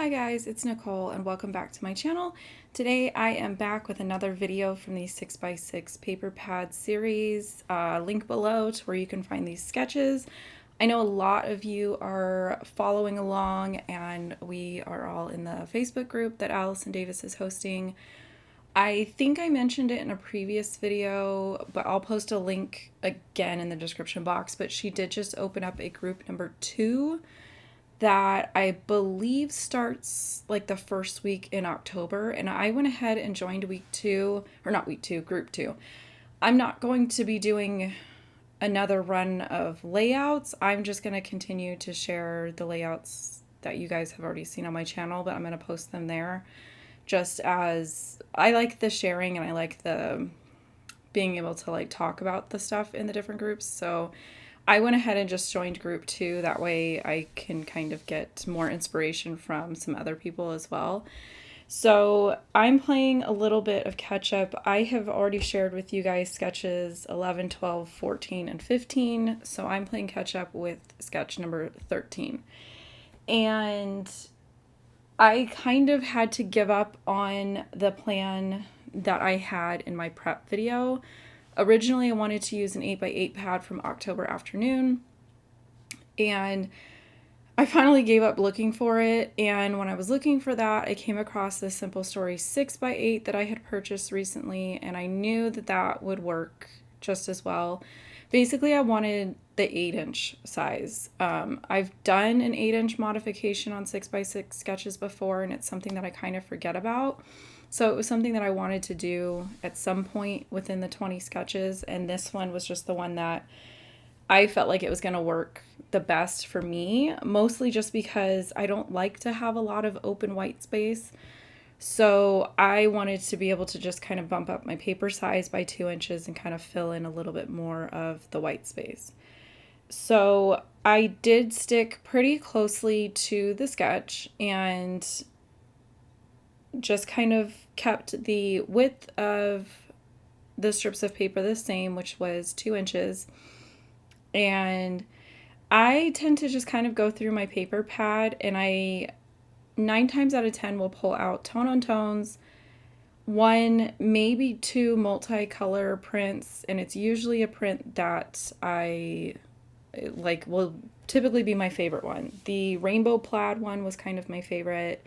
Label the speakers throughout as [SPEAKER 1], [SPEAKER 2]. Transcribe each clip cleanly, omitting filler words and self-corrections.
[SPEAKER 1] Hi guys, it's Nicole and welcome back to my channel. Today I am back with another video from the 6x6 paper pad series. Link below to where you can find these sketches. I know a lot of you are following along and we are all in the Facebook group that Allison Davis is hosting. I think I mentioned it in a previous video, but I'll post a link again in the description box. But she did just open up a group number 2 that I believe starts like the first week in October, and I went ahead and joined week 2, or not week 2, group 2. I'm not going to be doing another run of layouts. I'm just going to continue to share the layouts that you guys have already seen on my channel, but I'm going to post them there just as I like the sharing and I like the being able to like talk about the stuff in the different groups. So I went ahead and just joined group 2. That way I can kind of get more inspiration from some other people as well. So I'm playing a little bit of catch up. I have already shared with you guys sketches 11, 12, 14, and 15. So I'm playing catch up with sketch number 13. And I kind of had to give up on the plan that I had in my prep video. Originally, I wanted to use an 8x8 pad from October Afternoon, and I finally gave up looking for it. And when I was looking for that, I came across this Simple Story 6x8 that I had purchased recently, and I knew that that would work just as well. Basically, I wanted the 8-inch size. I've done an 8-inch modification on 6x6 sketches before, and it's something that I kind of forget about. So it was something that I wanted to do at some point within the 20 sketches, and this one was just the one that I felt like it was going to work the best for me, mostly just because I don't like to have a lot of open white space. So I wanted to be able to just kind of bump up my paper size by 2 inches and kind of fill in a little bit more of the white space. So I did stick pretty closely to the sketch and just kind of kept the width of the strips of paper the same, which was 2 inches. And I tend to just kind of go through my paper pad, and I 9 times out of 10 will pull out tone on tones, 1, maybe 2 multicolor prints, and it's usually a print that I like will typically be my favorite one. The rainbow plaid one was kind of my favorite.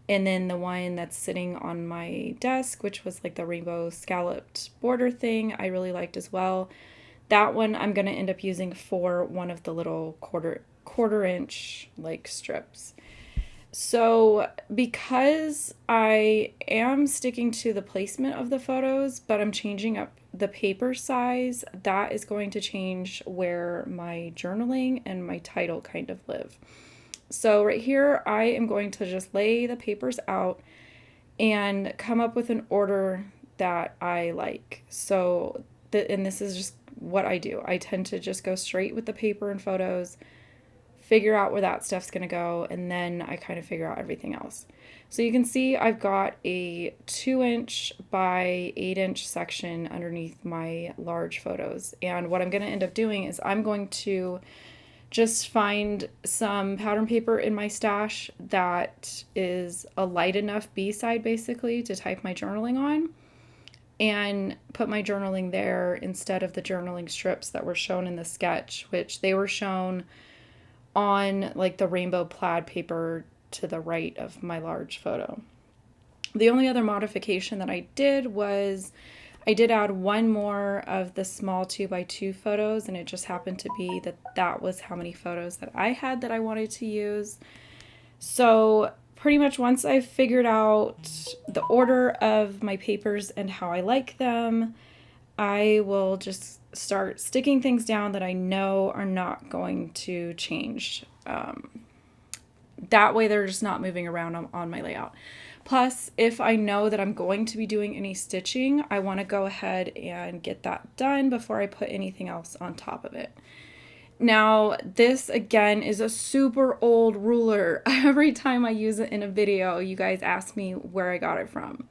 [SPEAKER 1] And then the one that's sitting on my desk, which was like the rainbow scalloped border thing, I really liked as well. That one I'm going to end up using for one of the little quarter inch like strips. So because I am sticking to the placement of the photos, but I'm changing up the paper size, that is going to change where my journaling and my title kind of live. So right here, I am going to just lay the papers out and come up with an order that I like. So, and this is just what I do. I tend to just go straight with the paper and photos, figure out where that stuff's going to go, and then I kind of figure out everything else. So you can see I've got a 2-inch by 8-inch section underneath my large photos. And what I'm going to end up doing is I'm going to just find some pattern paper in my stash that is a light enough B-side basically to type my journaling on, and put my journaling there instead of the journaling strips that were shown in the sketch, which they were shown on like the rainbow plaid paper to the right of my large photo. The only other modification that I did was I did add 1 more of the small 2x2 photos, and it just happened to be that that was how many photos that I had that I wanted to use. So pretty much once I figured out the order of my papers and how I like them, I will just start sticking things down that I know are not going to change. That way they're just not moving around on my layout. Plus, if I know that I'm going to be doing any stitching, I want to go ahead and get that done before I put anything else on top of it. Now, this again is a super old ruler. Every time I use it in a video, you guys ask me where I got it from.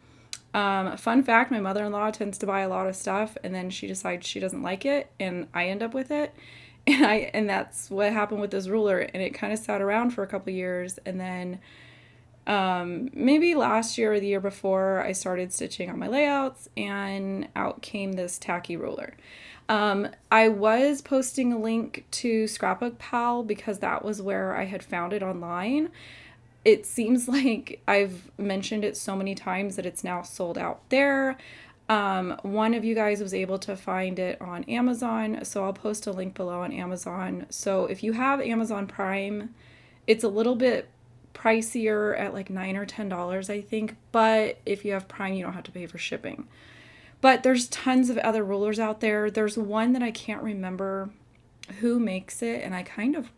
[SPEAKER 1] Fun fact, my mother-in-law tends to buy a lot of stuff and then she decides she doesn't like it and I end up with it. And that's what happened with this ruler, and it kind of sat around for a couple years, and then Maybe last year or the year before, I started stitching on my layouts, and out came this tacky ruler. I was posting a link to Scrapbook Pal because that was where I had found it online. It seems like I've mentioned it so many times that it's now sold out there. One of you guys was able to find it on Amazon, so I'll post a link below on Amazon. So if you have Amazon Prime, it's a little bit pricier at like $9 or $10, I think, but if you have Prime, you don't have to pay for shipping. But there's tons of other rulers out there. There's one that I can't remember who makes it, and I kind of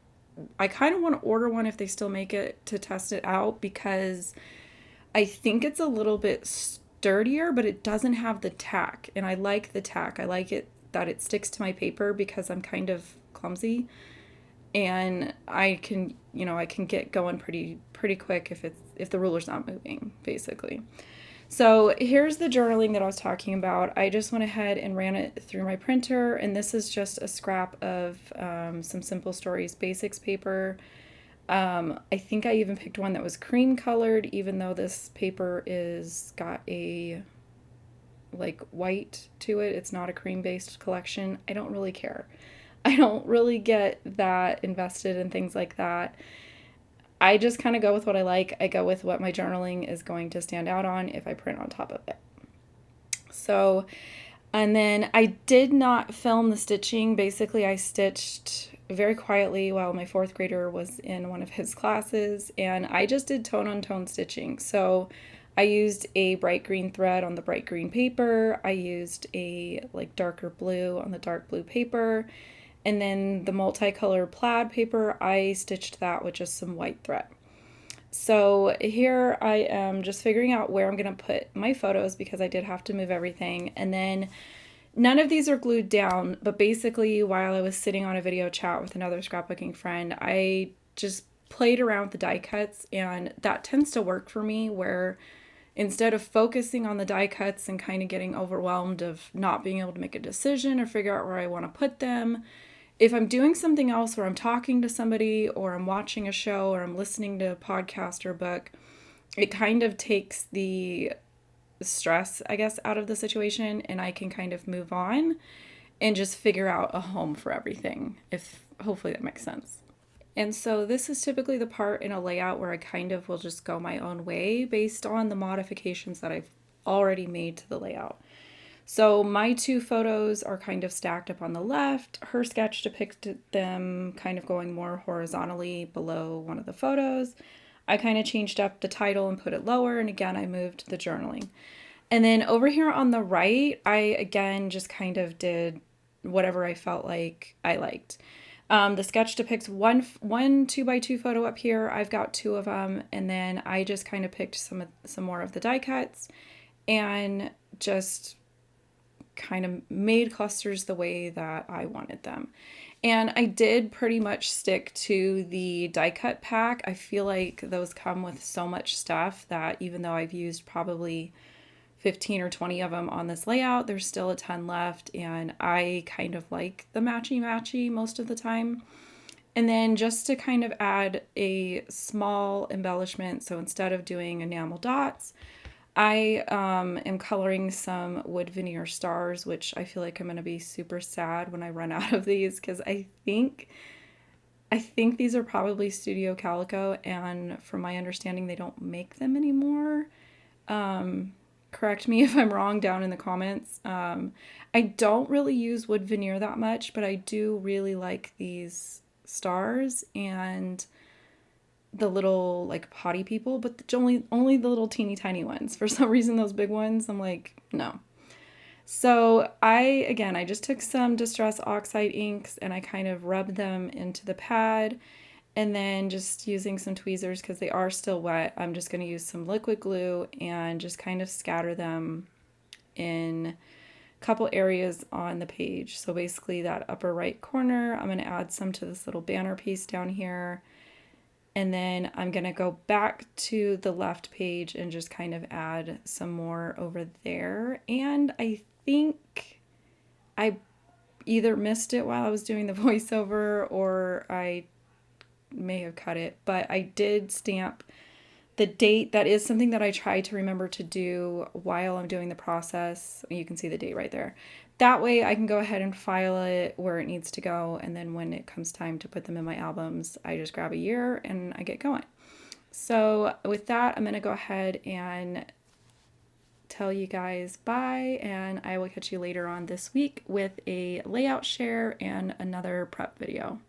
[SPEAKER 1] want to order one if they still make it to test it out, because I think it's a little bit sturdier, but it doesn't have the tack, and I like the tack. I like it that it sticks to my paper because I'm kind of clumsy, and I can get going pretty quick if the ruler's not moving, basically. So here's the journaling that I was talking about. I just went ahead and ran it through my printer, and this is just a scrap of some Simple Stories Basics paper. I think I even picked one that was cream colored, even though this paper is got a like white to it. It's not a cream based collection. I don't really care. I don't really get that invested in things like that. I just kind of go with what I like. I go with what my journaling is going to stand out on if I print on top of it. So, and then I did not film the stitching. Basically, I stitched very quietly while my fourth grader was in one of his classes, and I just did tone on tone stitching. So I used a bright green thread on the bright green paper. I used a like darker blue on the dark blue paper. And then the multicolor plaid paper, I stitched that with just some white thread. So here I am just figuring out where I'm going to put my photos because I did have to move everything. And then none of these are glued down, but basically while I was sitting on a video chat with another scrapbooking friend, I just played around with the die cuts, and that tends to work for me, where instead of focusing on the die cuts and kind of getting overwhelmed of not being able to make a decision or figure out where I want to put them, if I'm doing something else, or I'm talking to somebody, or I'm watching a show, or I'm listening to a podcast or book, it kind of takes the stress, I guess, out of the situation, and I can kind of move on and just figure out a home for everything, if hopefully that makes sense. And so this is typically the part in a layout where I kind of will just go my own way based on the modifications that I've already made to the layout. So my two photos are kind of stacked up on the left. Her sketch depicted them kind of going more horizontally below one of the photos. I kind of changed up the title and put it lower, and again, I moved the journaling. And then over here on the right, I again just kind of did whatever I felt like I liked. The sketch depicts one 2x2 photo up here. I've got two of them, and then I just kind of picked some more of the die cuts and just kind of made clusters the way that I wanted them. And I did pretty much stick to the die cut pack. I feel like those come with so much stuff that even though I've used probably 15 or 20 of them on this layout, there's still a ton left, and I kind of like the matchy most of the time. And then just to kind of add a small embellishment, so instead of doing enamel dots, I am coloring some wood veneer stars, which I feel like I'm going to be super sad when I run out of these, because I think these are probably Studio Calico, and from my understanding, they don't make them anymore. Correct me if I'm wrong down in the comments. I don't really use wood veneer that much, but I do really like these stars and the little like potty people, but only the little teeny tiny ones. For some reason, those big ones, I'm like, no. So I just took some Distress Oxide inks and I kind of rubbed them into the pad, and then just using some tweezers, because they are still wet, I'm just going to use some liquid glue and just kind of scatter them in a couple areas on the page. So basically that upper right corner, I'm going to add some to this little banner piece down here. And then I'm going to go back to the left page and just kind of add some more over there. And I think I either missed it while I was doing the voiceover, or I may have cut it, but I did stamp the date, that is something that I try to remember to do while I'm doing the process. You can see the date right there. That way I can go ahead and file it where it needs to go, and then when it comes time to put them in my albums, I just grab a year and I get going. So with that, I'm going to go ahead and tell you guys bye, and I will catch you later on this week with a layout share and another prep video.